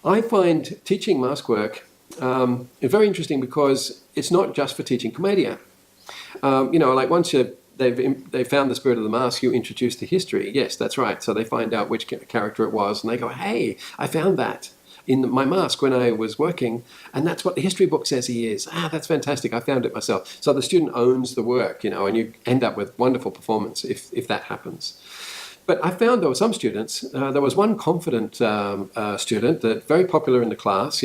I find teaching mask work very interesting because it's not just for teaching Commedia. Like once they've found the spirit of the mask, you introduce the history. Yes, that's right. So they find out which character it was, and they go, "Hey, I found that in my mask when I was working, and that's what the history book says he is. Ah, that's fantastic. I found it myself." So the student owns the work, and you end up with wonderful performance if that happens. But I found there were some students. There was one confident student that very popular in the class,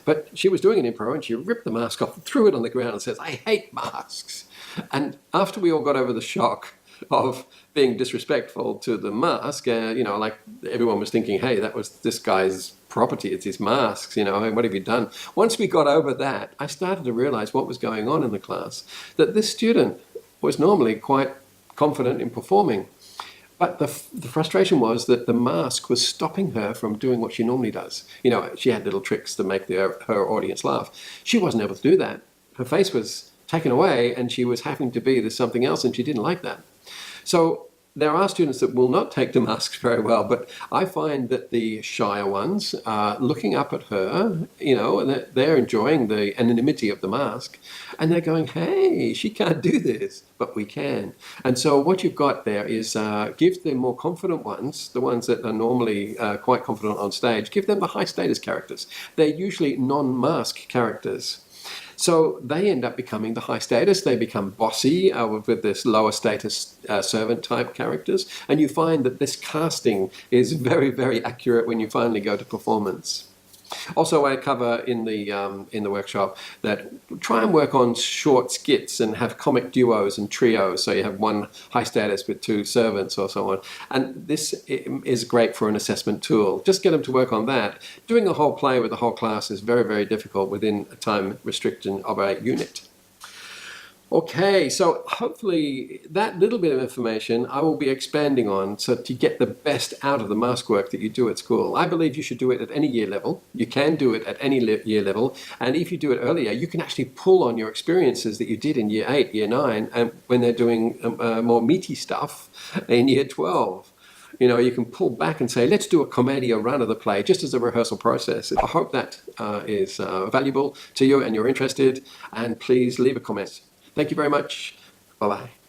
but she was doing an improv and she ripped the mask off, and threw it on the ground, and says, "I hate masks." And after we all got over the shock of being disrespectful to the mask, like everyone was thinking, "Hey, that was this guy's property. It's his masks. What have you done?" Once we got over that, I started to realize what was going on in the class. That this student was normally quite confident in performing. But the frustration was that the mask was stopping her from doing what she normally does. She had little tricks to make her audience laugh. She wasn't able to do that. Her face was taken away and she was having to be something else, and she didn't like that. So there are students that will not take the masks very well, but I find that the shyer ones are looking up at her, and they're enjoying the anonymity of the mask, and they're going, "Hey, she can't do this, but we can." And so what you've got there is give the more confident ones, the ones that are normally quite confident on stage, give them the high status characters. They're usually non-mask characters. So they end up becoming the high status. They become bossy with this lower status servant type characters. And you find that this casting is very, very accurate when you finally go to performance. Also, I cover in the workshop that try and work on short skits and have comic duos and trios. So you have one high status with two servants or so on. And this is great for an assessment tool. Just get them to work on that. Doing a whole play with the whole class is very, very difficult within a time restriction of a unit. Okay, so hopefully that little bit of information I will be expanding on so to get the best out of the mask work that you do at school. I believe you should do it at any year level. You can do it at any year level, and if you do it earlier, you can actually pull on your experiences that you did in year 8, year 9, and when they're doing more meaty stuff in year 12. You can pull back and say, let's do a Commedia run of the play just as a rehearsal process. I hope that is valuable to you and you're interested, and please leave a comment. Thank you very much. Bye-bye.